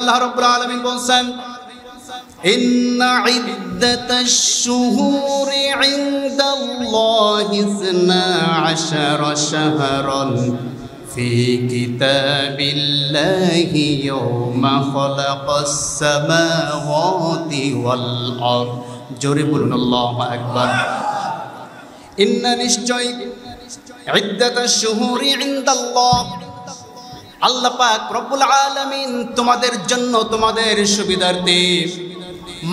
আল্লাহ রাব্বুল আলামিন বলেন ইন্না ইদ্দাতাশ শুহুরি ইনদাল্লাহি 12 শাহরান ফি কিতাবিল্লাহি ইয়াওমা খালাকাস সামাওয়াতি ওয়াল আরদ। জোরে বলুন আল্লাহু আকবার। ইন্না নিশ্চয় ইদ্দাতাশ শুহুরি ইনদাল্লাহ, আল্লাহ পাক রব্বুল আলামিন তোমাদের জন্য, তোমাদের সুবিধার্থে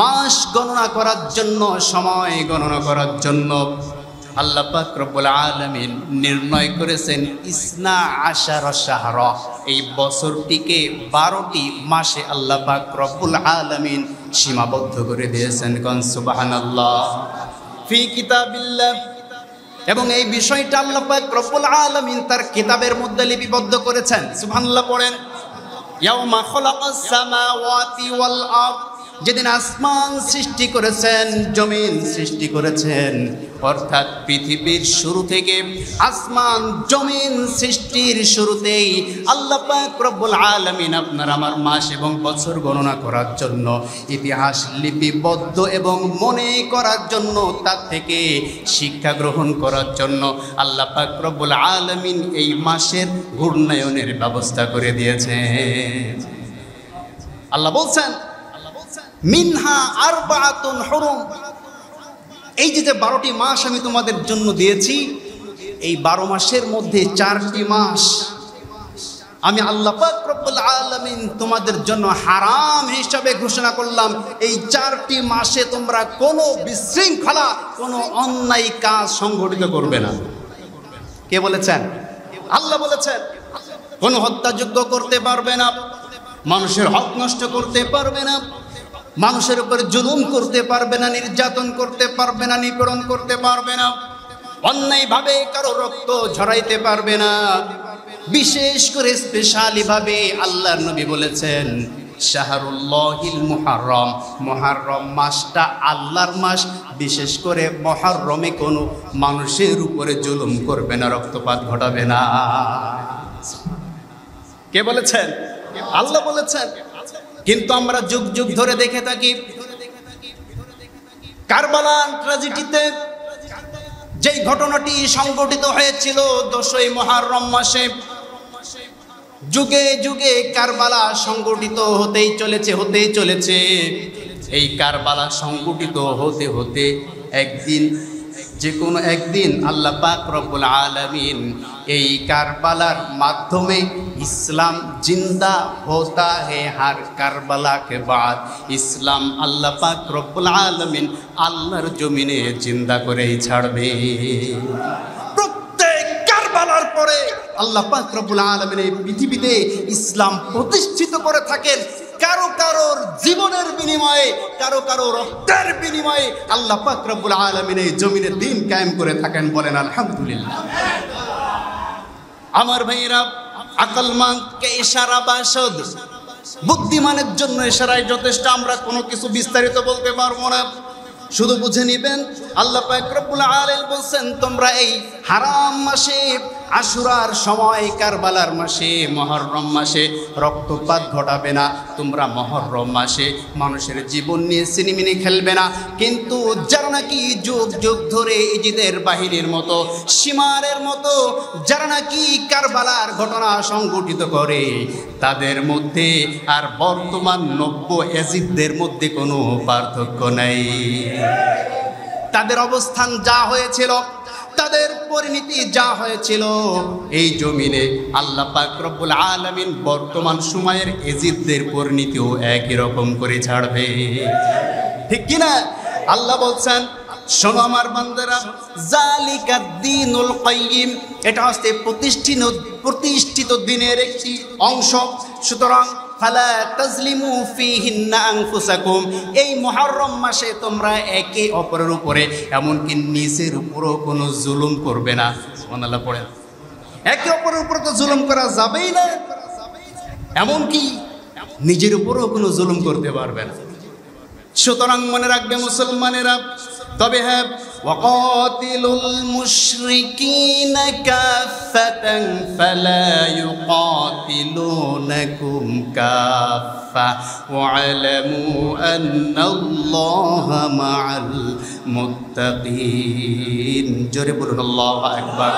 মাস গণনা করার জন্য, সময় গণনা করার জন্য আল্লাহ পাক রব্বুল আলামিন নির্ণয় করেছেন 12 শাহরা। এই বছরটিকে 12টি মাসে আল্লাহ পাক রব্বুল আলামিন সীমাবদ্ধ করে দিয়েছেন। কোন সুবহানাল্লাহ। ফি কিতাবিল্লাহ, এবং এই বিষয়টা আল্লাহ পাক রব্বুল আলামিন তার কিতাবের মধ্যে লিপিবদ্ধ করেছেন। সুবহানাল্লাহ পড়েন। ইয়াউমা খালাকাস সামাওয়াতি ওয়াল আরদ, যেদিন আসমান সৃষ্টি করেছেন, জমিন সৃষ্টি করেছেন, অর্থাৎ পৃথিবীর শুরু থেকে আসমান জমিন সৃষ্টির শুরুতেই আল্লাহ পাক রব্বুল আলামিন আপনার আমার মাস এবং বছর গণনা করার জন্য, ইতিহাস লিপিবদ্ধ এবং মনে করার জন্য, তার থেকে শিক্ষা গ্রহণ করার জন্য আল্লাহ পাক রব্বুল আলামিন এই মাসের ঘূর্ণায়নের ব্যবস্থা করে দিয়েছেন। আল্লাহ বলছেন মিনহা আরবাআতুন হুরুম, এই যে 12টি মাস আমি তোমাদের জন্য দিয়েছি, এই 12 মাসের মধ্যে 4টি মাস আমি আল্লাহ পাক রব্বুল আলামিন তোমাদের জন্য হারাম হিসাবে ঘোষণা করলাম। এই 4টি মাসে তোমরা কোনো বিশৃঙ্খলা, কোনো অন্যায় কাজ সংগঠিত করবে না। কে বলেছেন? আল্লাহ বলেছেন। কোনো হত্যাযজ্ঞ করতে পারবে না, মানুষের হক নষ্ট করতে পারবে না, মানুষের উপরে জুলুম করতে পারবে না, নির্যাতন করতে পারবে না, নিপীড়ন করতে পারবে না, অন্যায়ভাবে কারো রক্ত ঝরাইতে পারবে না। বিশেষ করে স্পেশালি ভাবে আল্লাহর নবী বলেছেন শাহরুল্লাহিল মুহাররম, মুহাররম মাসটা আল্লাহর মাস, বিশেষ করে মুহাররমে কোনো মানুষের উপরে জুলুম করবে না, রক্তপাত ঘটাবে না। কে বলেছেন? আল্লাহ বলেছেন। কিন্তু আমরা যুগ যুগ ধরে দেখে থাকি কারবালার ট্র্যাজেডিতে যেই ঘটনাটি সংঘটিত হয়েছিল 10ই মুহররম মাসে, যুগে যুগে কারবালা সংঘটিত হতেই চলেছে। এই কারবালা সংঘটিত হতে হতে একদিন, যে কোনো একদিন আল্লাহ পাক রব্বুল আলামিন এই কারবালার মাধ্যমে ইসলাম জিন্দা होता है, हर কারবালা के बाद ইসলাম আল্লাহ পাক রব্বুল আলামিন আল্লাহর জমিনে জিন্দা করেই ছাড়বে। প্রত্যেক কারবালার পরে আল্লাহ পাক রব্বুল আলামিন এই পৃথিবীতে ইসলাম প্রতিষ্ঠিত করে থাকেন। কারো কারোর জীবনের বিনিময়ে, কারো কারো রক্তের বিনিময়ে আল্লাহ পাক রব্বুল আলামিন এই জমিনে দ্বীন কায়েম করে থাকেন। বলেন আলহামদুলিল্লাহ। আমার ভাইরা, আকলমানকে ইশারা বাসদ, বুদ্ধিমানের জন্য ইশারায় যথেষ্ট। আমরা কোনো কিছু বিস্তারিত বলতে পারবো না, শুধু বুঝে নিবেন। আল্লাহ পাক রব্বুল আলামিন বলেন তোমরা এই হারাম মাসে, আশুরার সময়, কারবালার মাসে, মুহররম মাসে রক্তপাত ঘটাবে না। তোমরা মুহররম মাসে মানুষের জীবন নিয়ে সিনেমিনি খেলবে না। কিন্তু যারা নাকি যুগ যুগ ধরে ইজিদের বাহিনীর মতো, সীমারের মতো যারা নাকি কারবালার ঘটনা সংঘটিত করে, তাদের মধ্যে আর বর্তমান নব্য এজিদদের মধ্যে কোনো পার্থক্য নাই। তাদের অবস্থান যা হয়েছিল, তাদের পরিণতি যা হয়েছিল, এই জমিনে আল্লাহ পাক রব্বুল আলামিন বর্তমান সময়ের এজিদদের পরিণতিও একই রকম করে ছাড়বে। ঠিক কিনা? আল্লাহ বলছেন শোনো আমার বান্দারা, জালিকাদ দীনুল কাইয়িম, এটা হচ্ছে প্রতিষ্ঠিত দিনের একটি অংশ। সুতরাং ফালা তাজলিমু ফীহিন্না আনফুসাকুম, এই মুহররম মাসে তোমরা একে অপরের উপরে, এমনকি নিজের উপরও কোনো জুলুম করবে না। সুবহানাল্লাহ পড়েন। একে অপরের উপর তো জুলুম করা যাবেই না, এমনকি নিজের উপরও কোনো জুলুম করতে পারবে না। সুতরাং মনে রাখবে মুসলমানেরা, তবে হ্যাঁ, ওয়াকাতিলুল মুশরিকিনা কাফাতান ফালা ইউকাতিলুনাকুম কাফা ওয়া'লামু আন্নাল্লাহা মা'আল মুত্তাকিন। জোরে বলুন আল্লাহু আকবার।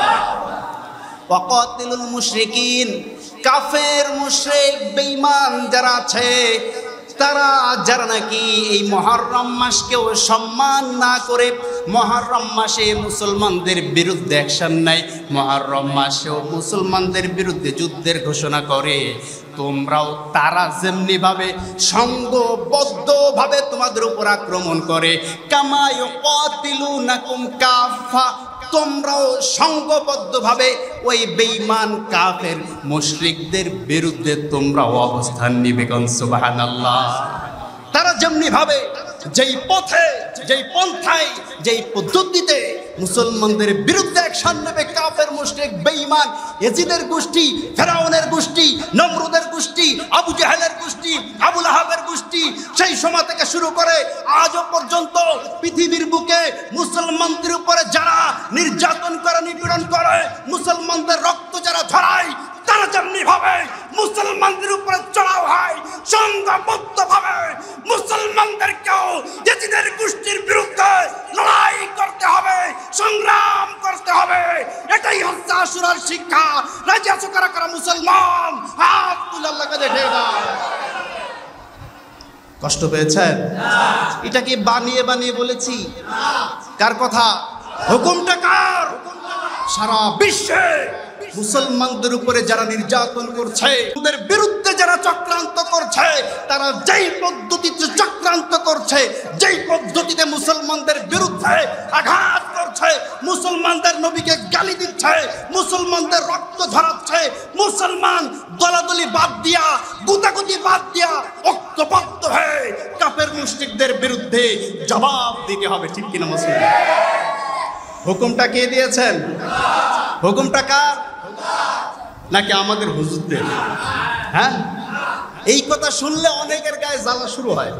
ওয়াকাতিলুল মুশরিকিন, কাফের মুশরিক বেঈমান যারা আছে, তারা যারা নাকি এই মুহররম মাসকেও সম্মান না করে, মুহররম মাসে মুসলমানদের বিরুদ্ধে অ্যাকশন নেয়, মুহররম মাসেও মুসলমানদের বিরুদ্ধে যুদ্ধের ঘোষণা করে, তোমরাও তারা যেমনিভাবে সংঘবদ্ধভাবে তোমাদের উপর আক্রমণ করে, কামা ইউকাতিলুনাকুম কাফা, তোমরাও সংঘবদ্ধভাবে ওই বেঈমান কাফের মুশরিকদের বিরুদ্ধে তোমরাও অবস্থান নিবে। সুবহানাল্লাহ। তারা যেমনি ভাবে, যেই পথে, যেই পন্থায়, যেই পদ্ধতিতে মুসলমানদের বিরুদ্ধে অ্যাকশন নেবে কাফের মুশরিক বেঈমান ইয়াজিদের গোষ্ঠী, ফেরাউনের গোষ্ঠী, নমরুদের গোষ্ঠী, আবু জাহেলের গোষ্ঠী, আবু লাহাবের গোষ্ঠী, সেই সময় থেকে শুরু করে আজও পর্যন্ত পৃথিবীর বুকে মুসলমানদের উপরে যারা নির্যাতন করে, নিপীড়ন করে, মুসলমানদের রক্ত যারা ঝরায়, তারা যেমনি ভাবে মুসলমানদের উপরে চড়াও হয়, সংঘবদ্ধভাবে মুসলমানদেরকেও ইয়াজিদের গোষ্ঠীর বিরুদ্ধে লড়াই করতে হবে, সংগ্রাম করতে হবে। এটাই হচ্ছে আশুরার শিক্ষা। রাজি আছো কারা কারা মুসলমান? হাত তুলে আল্লাহকে দেখে দাও। কষ্ট পেয়েছেন? এটা কি বানিয়ে বানিয়ে বলেছি? কার কথা? হুকুমটা কার? সারা বিশ্বে মুসলমানদের উপরে যারা নির্যাতন করছে, তাদের বিরুদ্ধে যারা চক্রান্ত করছে, তারা যেই পদ্ধতিতে চক্রান্ত করছে, যেই পদ্ধতিতে মুসলমানদের বিরুদ্ধে আঘাত করছে, মুসলমানদের নবীকে গালি দিচ্ছে, মুসলমানদের রক্ত ঝরাচ্ছে, মুসলমান দলাদলি বাদ দিয়া, গুতাগুতি বাদ দিয়া ঐক্যবদ্ধ হয়ে কাফের মুশরিকদের বিরুদ্ধে জবাব দিতে হবে। ঠিক কিনা মুসলমান? হুকুমটা কে দিয়েছেন? হুকুমটা কার? নাকি আমাদের হুজুরদের? হ্যাঁ, এই কথা শুনলে অনেকের গায়ে জ্বালা শুরু হয়।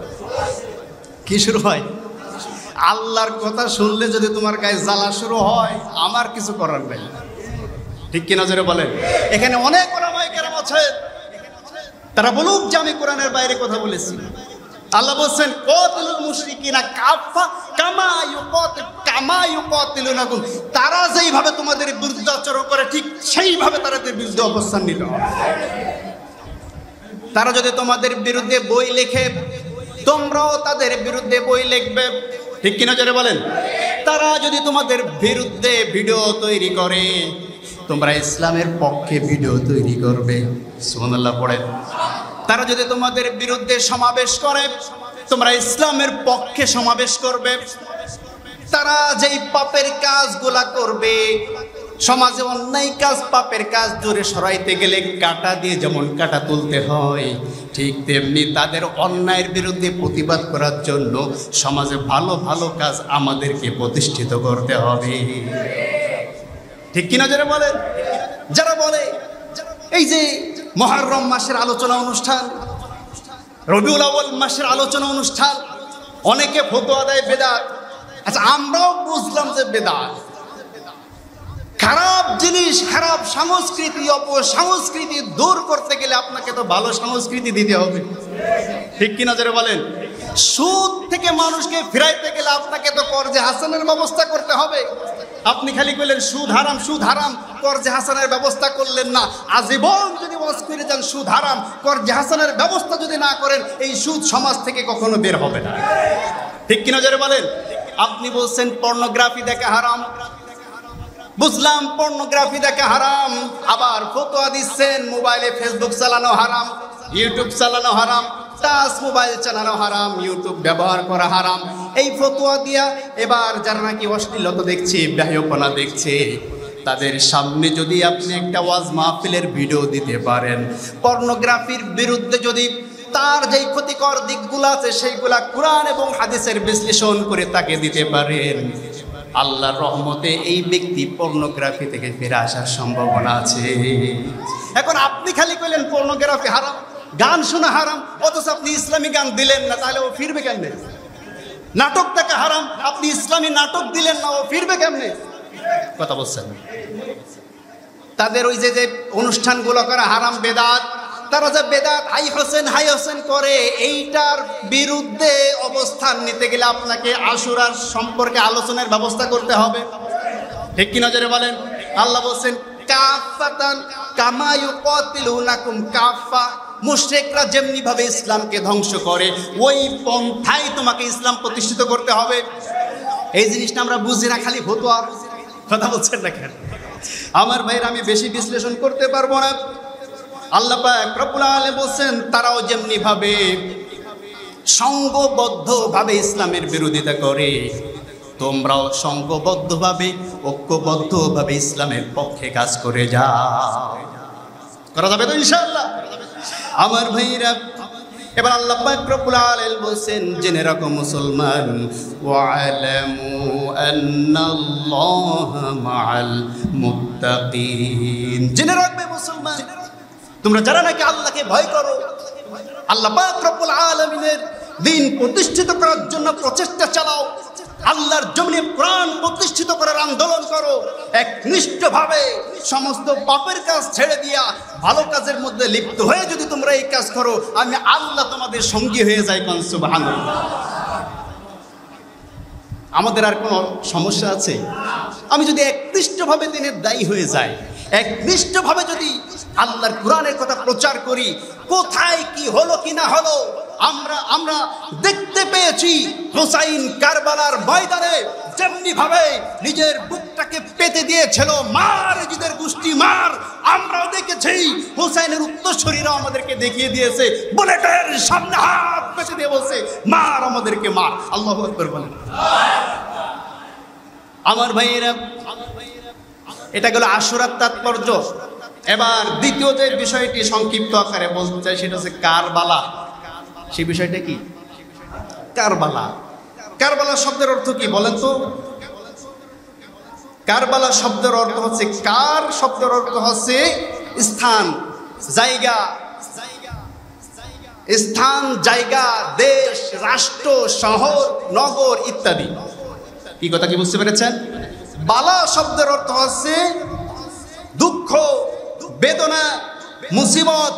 কি শুরু হয়? আল্লাহর কথা শুনলে যদি তোমার গায়ে জ্বালা শুরু হয়, আমার কিছু করার নেই। ঠিক কিনা জোরে বলেন? এখানে অনেক ওলামায়ে কেরাম আছে, তারা বলুক যে আমি কোরআনের বাইরে কথা বলেছি। আল্লাহ বলছেন কাতিলুল মুশরিকিনা কাফা কামা ইউকাতিলুনাকুম, তারা যেইভাবে তোমাদের বিরুদ্ধে আচরণ করে ঠিক সেইভাবে তাদের বিরুদ্ধে অবস্থান নিতে হবে। তারা যদি তোমাদের বিরুদ্ধে বই লেখে, তোমরাও তাদের বিরুদ্ধে বই লিখবে। ঠিক কিনা জোরে বলেন? তারা যদি তোমাদের বিরুদ্ধে ভিডিও তৈরি করে, তোমরা ইসলামের পক্ষে ভিডিও তৈরি করবে। সুবহানাল্লাহ পড়েন। তারা যদি তোমাদের বিরুদ্ধে সমাবেশ করে, তোমরা ইসলামের পক্ষে সমাবেশ করবে। তারা যেই পাপের কাজগুলা করবে, সমাজে অন্যায় কাজ, পাপের কাজ দূরে সরাইতে গেলে কাঁটা দিয়ে যেমন কাঁটা তুলতে হয়, ঠিক তেমনি তাদের অন্যায়ের বিরুদ্ধে প্রতিবাদ করার জন্য সমাজে ভালো ভালো কাজ আমাদেরকে প্রতিষ্ঠিত করতে হবে। ঠিক কিনা যারা বলে? যারা বলে এই যে মুহররম মাসের আলোচনা অনুষ্ঠান, রবিউল আউয়াল মাসের আলোচনা অনুষ্ঠান, অনেকে ফতোয়া দেয় বেদাত। আচ্ছা, আমরাও বুঝলাম যে বেদাত খারাপ জিনিস, খারাপ সংস্কৃতি, অপসংস্কৃতি দূর করতে গেলে আপনাকে তো ভালো সংস্কৃতি দিতে হবে। ঠিক কিনা যারা বলেন? সুদ থেকে মানুষকে ফিরাইতে গেলে আপনাকে তো কর্জে হাসানের ব্যবস্থা করতে হবে। আপনি খালি বললেন সুদ হারাম, সুদ হারাম, কর্জে হাসানের ব্যবস্থা করলেন না। আজীবন যদি ওয়াজ করে যান সুদ হারাম, কর্জে হাসানের ব্যবস্থা যদি না করেন, এই সুদ সমাজ থেকে কখনো বের হবে না। ঠিক কিনা যারা বলেন? আপনি বলছেন পর্নোগ্রাফি দেখা হারাম, বুঝলাম পর্নোগ্রাফি দেখা হারাম, আবার ফতোয়া দিচ্ছেন মোবাইলে ফেসবুক চালানো হারাম, ইউটিউব চালানো হারাম, টাচ মোবাইল চালানো হারাম, ইউটিউব ব্যবহার করা হারাম। এই ফতোয়া দিয়া এবার যারা নাকি অশ্লীলতা দেখছে, ব্যাহপনা দেখছে, তাদের সামনে যদি আপনি একটা ওয়াজ মাহফিলের ভিডিও দিতে পারেন, পর্নোগ্রাফির বিরুদ্ধে যদি তার যেই ক্ষতিকর দিকগুলো আছে সেইগুলা কোরআন এবং হাদিসের বিশ্লেষণ করে তাকে দিতে পারেন, আল্লাহর রহমতে এই ব্যক্তি পর্নোগ্রাফি থেকে ফিরে আসার সম্ভাবনা আছে। এখন আপনি খালি কইলেন পর্নোগ্রাফি হারাম, গান শোনা হারাম, অথচ আপনি ইসলামী গান দিলেন না, তাহলে ও ফিরবে কেন? নাটক দেখা হারাম, আপনি ইসলামী নাটক দিলেন না, ও ফিরবে কেমনে? কথা বলছেন। তাদের ওই যে যে অনুষ্ঠানগুলো করে হারাম, বেদাত, তারা যে বেদাত হাই হোসেন করে, এইটার বিরুদ্ধে অবস্থান নিতে গেলে আপনাকে আশুরার সম্পর্কে আলোচনার ব্যবস্থা করতে হবে। ঠিক কি নজরে বলেন? আল্লাহ বলছেন কাফাতান কামা ইউকাতিলুনাকুম কাফা, মুশরিকরা যেমনি ভাবে ইসলামকে ধ্বংস করে ওই পন্থায় তোমাকে ইসলাম প্রতিষ্ঠিত করতে হবে। এই জিনিসটা আমরা বুঝি না, খালি ফতোয়া। কথা বলছেন না কেন? আমার ভাইরা, আমি বেশি বিশ্লেষণ করতে পারবো না। আল্লাহ পাক রব্বুল আলামিন বলছেন তারাও যেমনি ভাবে সংঘবদ্ধভাবে ইসলামের বিরোধিতা করে, তোমরাও সংঘবদ্ধভাবে ঐক্যবদ্ধভাবে ইসলামের পক্ষে কাজ করে যাও। করা যাবে তো ইনশাআল্লাহ? আমার ভাইরা, এবার আল্লাহ পাক রব্বুল আলামিন বলেন জেনে রাখো মুসলমান, ওয়ালামু আন্নাল্লাহা মাআল মুত্তাকিন। জেনে রাখবে মুসলমান, তোমরা যারা নাকি আল্লাহকে ভয় করো, আল্লাহ পাক রব্বুল আলামিনের দ্বীন প্রতিষ্ঠিত করার জন্য প্রচেষ্টা চালাও, আল্লাহর জমিনে কোরআন প্রতিষ্ঠিত করার আন্দোলন করো, একনিষ্ঠভাবে সমস্ত পাপের কাজ ছেড়ে দিয়া ভালো কাজের মধ্যে লিপ্ত হয়ে যদি তোমরা এই কাজ করো, আমি আল্লাহ তোমাদের সঙ্গী হয়ে যাই। সুবহানাল্লাহ। আমাদের আর কোনো সমস্যা আছে? আমি যদি একনিষ্ঠভাবে দিনের দায়ী হয়ে যাই, একনিষ্ঠভাবে যদি আল্লাহর কোরআনের কথা প্রচার করি, কোথায় কি হলো কি না হলো আমরা দেখতে পেয়েছি। হুসাইন কারবালার ময়দানে যেমনি ভাবে নিজের বুকটাকে পেতে দিয়েছিল, মার জিদের গোষ্ঠী মার, আমরাও দেখেছি। হুসাইনের উত্তরসূরিরা আমাদেরকে দেখিয়ে দিয়েছে, বুলেটের সামনে হাত পেতে দিয়ে বলছে মার, আমাদেরকে মার। আল্লাহু আকবার বলেন। আমার ভাইয়েরা, এটা গেল আশুরার তাৎপর্য। এবার দ্বিতীয় যে বিষয়টি সংক্ষিপ্ত আকারে বলতে চাই, সেটা হচ্ছে কারবালা। সেই বিষয়টা কি? কারবালা। কারবালা শব্দের অর্থ কি বলেন তো? কারবালা শব্দের অর্থ হচ্ছে, কার শব্দের অর্থ হচ্ছে স্থান, জায়গা। স্থান, জায়গা, দেশ, রাষ্ট্র, শহর, নগর ইত্যাদি। কি কথা কি বুঝতে পেরেছেন? বালা শব্দের অর্থ হচ্ছে দুঃখ, বেদনা, মুসিবত,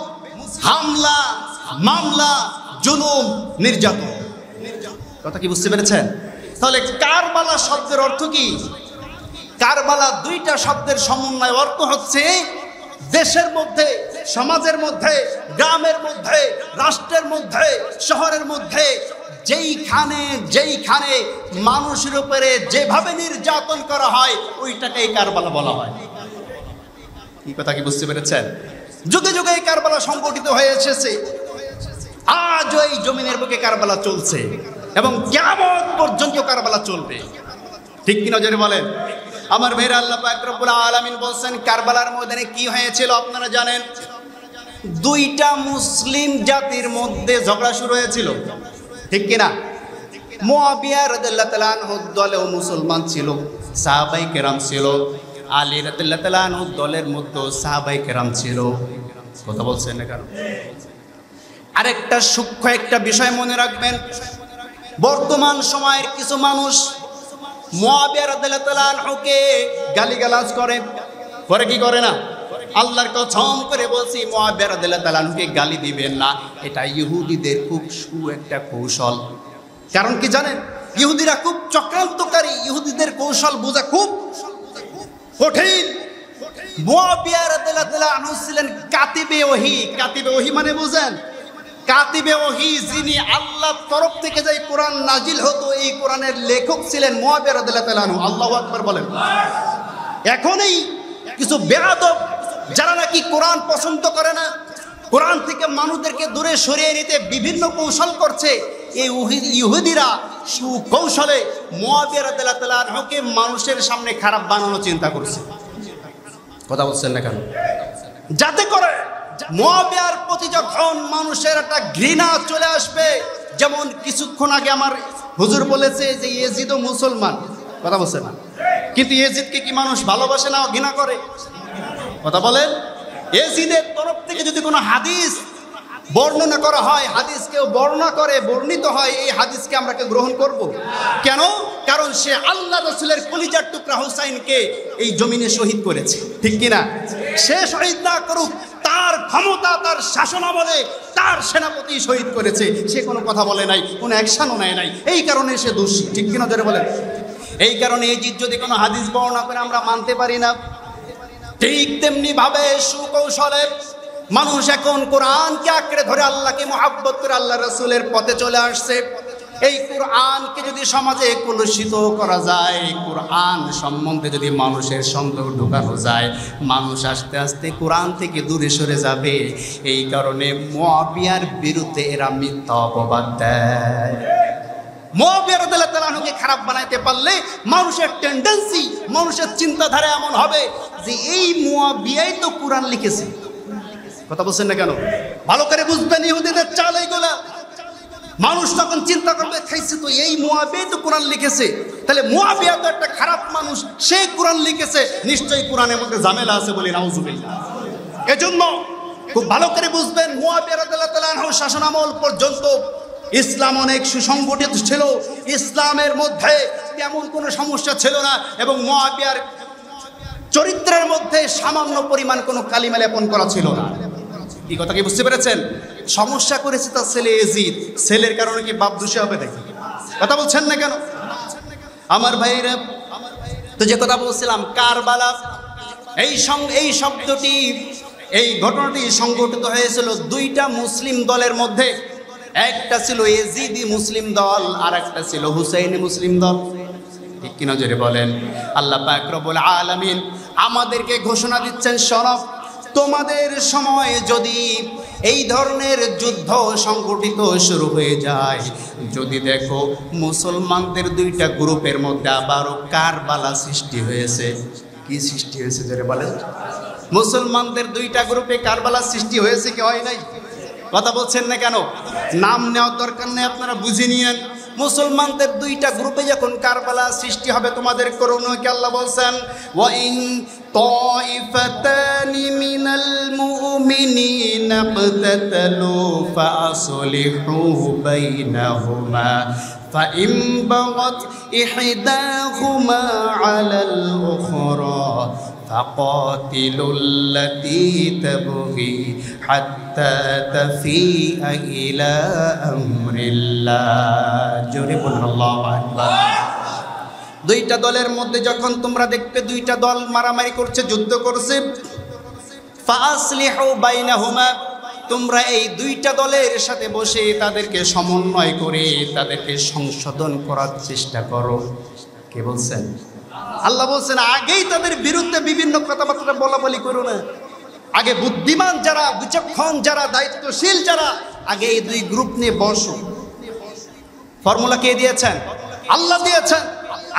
হামলা, মামলা, জুলুম, নির্যাতন। কথা কি বুঝতে পেরেছেন? তাহলে কারবালা শব্দের অর্থ কি? কারবালা দুইটা শব্দের সমন্বয়, অর্থ হচ্ছে দেশের মধ্যে, সমাজের মধ্যে, গ্রামের মধ্যে, রাষ্ট্রের মধ্যে, শহরের মধ্যে যেইখানে মানুষের উপরে যেভাবে নির্যাতন করা হয় ওইটাকেই কারবালা বলা হয়। এই কথা কি বুঝতে পেরেছেন? যুগে যুগে এই কারবালা সংগঠিত হয়ে এসেছে, আজও এই জমিনের বুকে কারবালা চলছে এবং কিয়ামত পর্যন্ত কারবালা চলবে। ঠিক কি নজরে বলেন? আমার ভাইরা, আল্লাহ পাক রব্বুল আলামিন বলছেন কারবালার ময়দানে কি হয়েছিল আপনারা জানেন? দুইটা মুসলিম জাতির মধ্যে ঝগড়া শুরু হয়েছিল, ঠিক কিনা? মুআবিয়া রাদিয়াল্লাহু তাআলা আনহু দলেও মুসলমান ছিল, সাহাবায়ে কেরাম ছিল। আলী রাদিয়াল্লাহু তাআলা আনহু দলের মধ্যে সাহাবায়ে কেরাম ছিল। কথা বলছেন না কেন? আরেকটা সূক্ষ্ম একটা বিষয় মনে রাখবেন, বর্তমান সময়ের কিছু মানুষ মুআবিয়া রাদিয়াল্লাহু তাআলা আনহুকে গালিগালাজ করে কি করে না? আল্লাহর কসম করে বলছি, মুআবিয়া রাদিয়াল্লাহু তাআলা আনহুকে গালি দিবেন না। এটা ইহুদিদের খুব একটা কৌশল। কারণ কি জানেন? ইহুদিরা খুব চক্রান্তকারী, ইহুদিদের কৌশল বোঝা খুব কঠিন। মুআবিয়া রাদিয়াল্লাহু তাআলা আনহু ছিলেন কাতিবে ওহী। কাতিবে ওহী মানে বুঝেন? কাতিবে ওহী, যিনি আল্লাহর তরফ থেকে যে কোরআন নাজিল হতো, এই কোরআনের লেখক ছিলেন মুআবিয়া রাদিয়াল্লাহু তাআলা আনহু। আল্লাহু আকবার বলেন। এখনই কিছু বেয়াদব যারা নাকি কোরআন পছন্দ করে না, কোরআন থেকে মানুষদেরকে দূরে সরিয়ে নিতে বিভিন্ন কৌশল করছে, এই ইহুদিরা সুকৌশলে মুআবিয়া রাদিয়াল্লাহু তাআলা আনহুকে মানুষের সামনে খারাপ বানানোর চিন্তা করছে। কথা বলছেন না কেন? যাতে করে মুআবিয়ার প্রতি যখন মানুষের একটা ঘৃণা চলে আসবে, যেমন কিছুক্ষণ আগে আমার হুজুর বলেছে যে ইয়েজিদও মুসলমান। কথা বলছে না? কিন্তু ইয়েজিদকে কি মানুষ ভালোবাসে না, ঘৃণা করে? কথা বলেন। ইয়েজিদের তরফ থেকে যদি কোনো হাদিস বর্ণনা করা হয়, হাদিসকেও বর্ণনা করে বর্ণিত হয়, এই হাদিসকে আমরা গ্রহণ করব কেন? কারণ সে আল্লাহ রাসূলের কলিজার টুকরা হুসাইনকে এই জমিনে শহীদ করেছে, ঠিক কিনা? সে শহীদ না করুক, তার ক্ষমতা, তার শাসনামলে তার সেনাপতি শহীদ করেছে, সে কোনো কথা বলে নাই, কোনো অ্যাকশনও নেয় নাই, এই কারণে সে দোষী, ঠিক কিনা যারা বলেন? এই কারণে এই যদি কোনো হাদিস বর্ণনা করে আমরা মানতে পারি না, ঠিক তেমনি ভাবে সুকৌশলে মানুষ এখন কোরআনকে আঁকড়ে ধরে আল্লাহকে মহব্বত করে আল্লাহ রাসূলের পথে চলে আসছে। এই কোরআনকে যদি সমাজে কলুষিত করা যায়, কোরআন সম্বন্ধে যদি মানুষের সন্দেহ ঢোকানো যায়, মানুষ আস্তে আস্তে কোরআন থেকে দূরে সরে যাবে। এই কারণে মুআবিয়ার বিরুদ্ধে এরা মিথ্যা অপবাদ দেয়। মুআবিয়া রাদিয়াল্লাহু তাআলা আনহুকে খারাপ বানাইতে পারলে মানুষের টেন্ডেন্সি, মানুষের চিন্তাধারা এমন হবে যে এই মুআবিয়াই তো কোরআন লিখেছে। কথা বলছেন না কেন? ভালো করে বুঝবেন, ইহুদিদের চাল এইগুলা। মানুষ তখন চিন্তা করবে, খাইছে তো এই মুআবিয়া তো কোরআন লিখেছে, তাহলে মুআবিয়া তো একটা খারাপ মানুষ, সে কোরআন লিখেছে, নিশ্চয়ই কোরআনের মধ্যে ঝামেলা আছে বলে নাউজুবিল্লাহ। এজন্য খুব ভালো করে বুঝবেন, মুআবিয়া রাদিয়াল্লাহু তাআলা আনহুর শাসনামল পর্যন্ত ইসলাম অনেক সুসংগঠিত ছিল, ইসলামের মধ্যে তেমন কোনো সমস্যা ছিল না, এবং মুআবিয়ার চরিত্রের মধ্যে সামান্য পরিমাণ কোনো কালিমা লেপন করা ছিল না। এই কথা কি বুঝতে পেরেছেন? সমস্যা করেছে তার ছেলে ইয়াজিদ, ছেলের কারণে কি বাপ দোষী হবে নাকি? কথা বলছেন না কেন আমার ভাইরা? তো যে কথা বলছিলাম, কারবালা, এই শব্দটি, এই ঘটনাটি সংঘটিত হয়েছিল দুইটা মুসলিম দলের মধ্যে। একটা ছিল ইয়াজিদি মুসলিম দল, আর একটা ছিল হুসাইনি মুসলিম দল, ঠিক কি নজরে বলেন? আল্লাহ পাক রব্বুল আলামিন আমাদেরকে ঘোষণা দিচ্ছেন, শোনো, তোমাদের সময় যদি এই ধরনের যুদ্ধ সংগঠিত শুরু হয়ে যায়, যদি দেখো মুসলমানদের দুইটা গ্রুপের মধ্যে আবারও কারবালা সৃষ্টি হয়েছে। কি সৃষ্টি হয়েছে জোরে বলেন? মুসলমানদের দুইটা গ্রুপে কারবালা সৃষ্টি হয়েছে কি হয় নাই? কথা বলছেন না কেন? নাম নেওয়ার দরকার নেই, আপনারা বুঝে নিয়েন। মুসলমানদের দুইটা গ্রুপে যখন কারবালা সৃষ্টি হবে, তোমাদের করণীয় আল্লাহ বলছেন, ওয়া ইন তাইফাতানি মিনাল মুমিনিনা ইকতাতালু ফাসলিহু বাইনাহুমা ফাইন বাগাত ইহদাহুমা আলাল উখরা فقاتلوا التي تبغي حتى تفيء إلى أمر الله জোরে বলুন আল্লাহু আকবার। দুইটা দলের মধ্যে যখন তোমরা দেখতে দুইটা দল মারামারি করছে, যুদ্ধ করছে, ফাসলিহু বাইনাহুমা, তোমরা এই দুইটা দলের সাথে বসে তাদেরকে সমন্বয় করে তাদেরকে সংশোধন করার চেষ্টা করো। কে বলছেন? আল্লাহ বলছেন, আগেই তাদের বিরুদ্ধে বিভিন্ন কথাবার্তা বলা বলি করো না। আগে বুদ্ধিমান যারা, বিচক্ষণ যারা, দায়িত্বশীল যারা, আগে এই দুই গ্রুপ নিয়ে বসো। ফর্মুলা কে দিয়েছেন? আল্লাহ দিয়েছেন।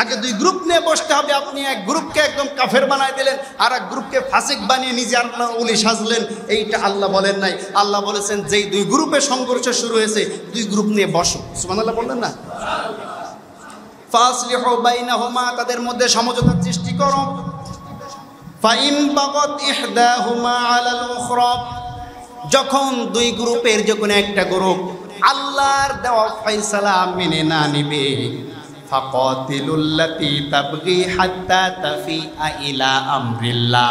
আগে দুই গ্রুপ নিয়ে বসতে হবে। আপনি এক গ্রুপকে একদম কাফের বানাই দিলেন, আর এক গ্রুপকে ফাসিক বানিয়ে নিজে আল্লাহ ওলি সাজলেন, এইটা আল্লাহ বলেন নাই। আল্লাহ বলেছেন, যেই দুই গ্রুপে সংঘর্ষ শুরু হয়েছে, দুই গ্রুপ নিয়ে বসো। সুবহানাল্লাহ বললেন না? ফাসলিহু বাইনাহুমা, তাদের মধ্যে সমঝোতার সৃষ্টি করো। ফাইন বাগাত ইহদাহুমা আলাল উখরা, যখন দুই গ্রুপের যখন একটা গ্রুপ আল্লাহর দেওয়া ফয়সালা মেনে না নিবে, ফাকাতিলুল্লাতী তাবগী হাত্তা তাফিআ ইলা আমরিল্লাহ,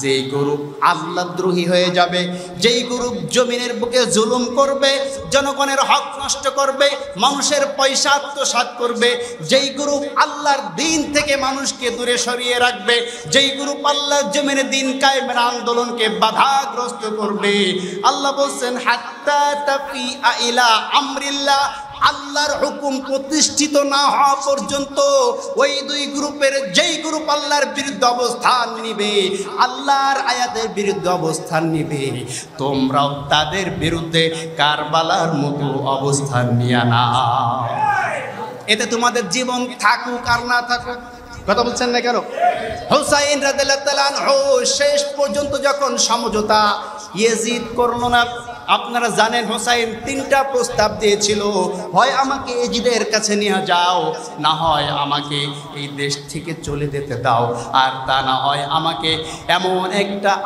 যেই গ্রুপ আল্লাহদ্রোহী হয়ে যাবে, যেই গ্রুপ জমিনের বুকে জুলুম করবে, জনগণের হক নষ্ট করবে, মানুষের পয়সা আত্মসাৎ করবে, যেই গ্রুপ আল্লাহর দিন থেকে মানুষকে দূরে সরিয়ে রাখবে, যেই গ্রুপ আল্লাহর জমিনে দিন কায়েমের আন্দোলনকে বাধাগ্রস্ত করবে, আল্লাহ বলছেন হাত্তা তাফিআ ইলা আমরিল্লাহ, আল্লাহর হুকুম প্রতিষ্ঠিত না হওয়া পর্যন্ত ওই দুই গ্রুপের যেই গ্রুপ আল্লাহর বিরুদ্ধে অবস্থান নিবে, আল্লাহর আয়াতের বিরুদ্ধে অবস্থান নিবে, তোমরাও তাদের বিরুদ্ধে কারবালার মতো অবস্থান নিয়ে নাও। এতে তোমাদের জীবন থাকুক আর না থাকুক। কথা বলছেন না কেন? হুসাইন রাদিয়াল্লাহু তাআলা আনহু শেষ পর্যন্ত যখন সমঝোতা ইয়াজিদ করলো না, আপনারা জানেন হোসাইন 3টা প্রস্তাব দিয়েছিল, হয় আমাকে এজিদের কাছে নিয়ে যাও, না হয় আমাকে এই দেশ থেকে চলে যেতে দাও, আর তা না হয় আমাকে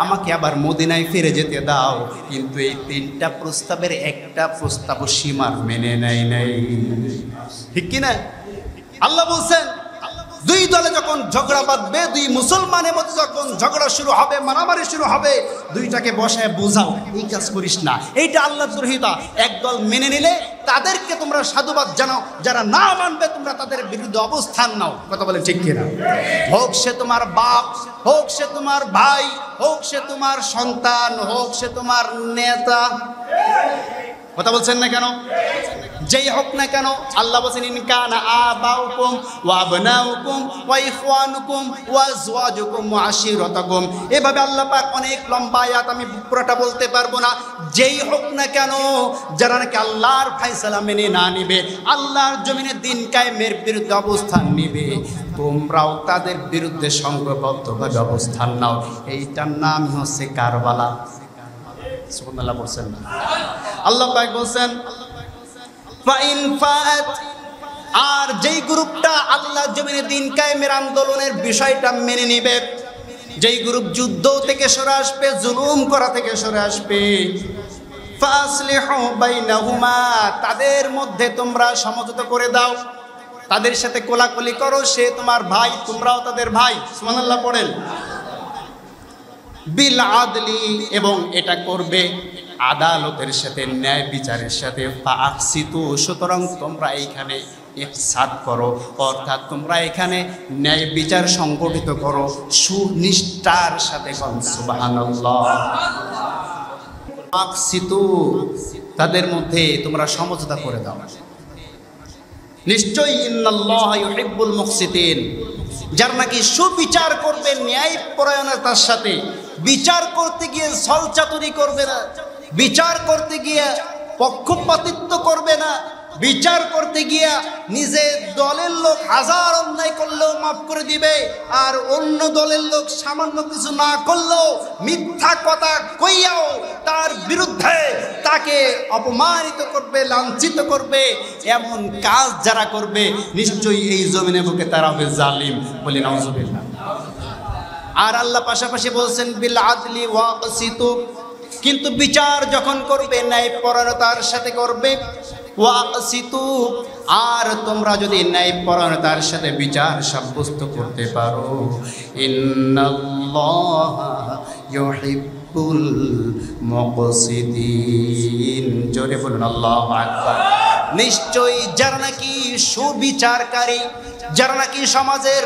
আমাকে আবার মদিনায় ফিরে যেতে দাও। কিন্তু এই 3টা প্রস্তাবের একটা প্রস্তাবও সীমার মেনে নেয় নাই, ঠিক কিনা? আল্লাহ বলছেন দুই দলে যখন ঝগড়া বাঁধবে, দুই মুসলমানের মধ্যে যখন ঝগড়া শুরু হবে, মারামারি শুরু হবে, দুইটাকে বসায় বোঝাও, এই কাজ করিস না, এইটা আল্লাহর দুরহিতা। একদল মেনে নিলে তাদেরকে তোমরা সাধুবাদ জানাও, যারা না মানবে তোমরা তাদের বিরুদ্ধে অবস্থান নাও। কথা বলেন ঠিক কিনা? হোক সে তোমার বাপ, হোক সে তোমার ভাই, হোক সে তোমার সন্তান, হোক সে তোমার নেতা। কথা বলছেন না কেন? যেই হোক না কেন, আল্লাহ বলেন ইন কানা আবাউকুম ওয়া আবনাউকুম ওয়া ইখওয়ানুকুম ওয়া আজওয়াজুকুম ওয়া আশিরাতুকুম। এভাবে আল্লাহ পাক অনেক লম্বা আয়াত, আমি পুরোটা বলতে পারবো না। যেই হোক না কেন, যারা নাকি আল্লাহর ফয়সালা মেনে না নিবে, আল্লাহর জমিনে দিন কায়েমের বিরুদ্ধে অবস্থান নিবে, তোমরাও তাদের বিরুদ্ধে সংঘবদ্ধভাবে অবস্থান নাও। এইটার নাম হচ্ছে কারবালা। সুবহানাল্লাহ বলছেন না? আল্লাহ পাক বলছেন আর যেই গ্রুপটা আল্লাহ জমিনে দিন কায়েমের আন্দোলনের বিষয়টা মেনে নিবে, যেই গ্রুপ যুদ্ধ থেকে সরে আসবে, জুলুম করা থেকে সরে আসবে, ফাসলিহু বাইনাহুমা, তাদের মধ্যে তোমরা সমঝোতা করে দাও, তাদের সাথে কোলাকুলি করো, সে তোমার ভাই, তোমরাও তাদের ভাই। সুবহানাল্লাহ পড়েন। বিল আদলি, এবং এটা করবে আদালতের সাথে, ন্যায় বিচারের সাথে। ফাআকসিতু, সুতরাং তোমরা এইখানে ইহসান করো, অর্থাৎ তোমরা এখানে ন্যায় বিচার সংগঠিত করো সুনিষ্ঠার সাথে। সুবহানাল্লাহ। আকসিতু, তাদের মধ্যে তোমরা সমঝোতা করে দাও। নিশ্চয়ই ইন্নাল্লাহা ইউহিব্বুল মুকসিতিন, যারা নাকি সুবিচার করবে, ন্যায় পরায়ণতার সাথে বিচার করতে গিয়ে ছলচাতুরি করবে না, বিচার করতে গিয়ে পক্ষপাতিত্ব করবে না, বিচার করতে গিয়া নিজের দলের লোক হাজার অন্যায় করলেও মাফ করে দিবে, আর অন্য দলের লোক সামান্য কিছু না করলেও মিথ্যা কথা কইয়াও তার বিরুদ্ধে তাকে অপমানিত করবে, লাঞ্ছিত করবে, এমন কাজ যারা করবে নিশ্চয়ই এই জমিনে বুকে তারা হবে জালিম। বলি নাউজুবিল্লাহ। আর আল্লাহ পাশাপাশি বলছেন বিল আদলি ওয়াকসিতু, কিন্তু বিচার যখন করবে ন্যায় পরায়ণতার সাথে করবে। ওয়াকসিতু, আর তোমরা যদি ন্যায় পরায়ণতার সাথে বিচার সাব্যস্ত করতে পারো, ইন্নাল্লাহা ইউহিব্বুল মুকসিতিন। জোরে বলুন আল্লাহু আকবার। নিশ্চয়ই যারা নাকি সুবিচারকারী, যারা নাকি সমাজের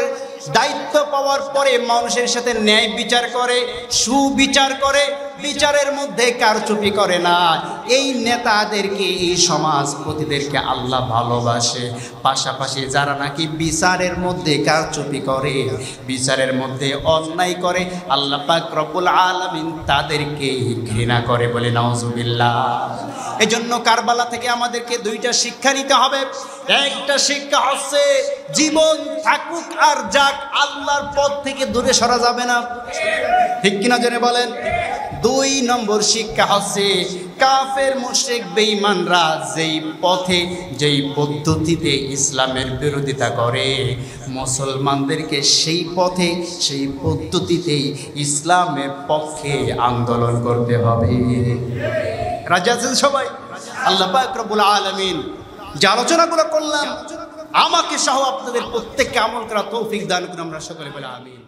দায়িত্ব পাওয়ার পরে মানুষের সাথে ন্যায় বিচার করে, সুবিচার করে, বিচারের মধ্যে কারচুপি করে না, এই নেতাদেরকে, এই সমাজপতিদেরকে আল্লাহ ভালোবাসে। পাশাপাশি যারা নাকি বিচারের মধ্যে কারচুপি করে, বিচারের মধ্যে অন্যায় করে, আল্লাহ পাক রব্বুল আলামিন তাদেরকে ঘৃণা করে। বলে নাউজুবিল্লাহ। এজন্য কারবালা থেকে আমাদেরকে দুইটা শিক্ষা নিতে হবে। একটা শিক্ষা হচ্ছে জীবন থাকুক আর যাক, আল্লাহর পথ থেকে দূরে সরা যাবে না, ঠিক কিনা জেনে বলেন। 2 নম্বর শিক্ষা হচ্ছে কাফের মুশরিক বেঈমানরা যেই পথে, যেই পদ্ধতিতে ইসলামের বিরোধিতা করে, মুসলমানদেরকে সেই পথে, সেই পদ্ধতিতেই ইসলামের পক্ষে আন্দোলন করতে হবে। রাজি আছেন সবাই? আল্লাহ পাক রব্বুল আলামিন যে আলোচনাগুলো করলাম, আমাকে সহ আপনাদের প্রত্যেককে আমল করা তৌফিক দান করুন। আমরা সকলে বলে আমিন।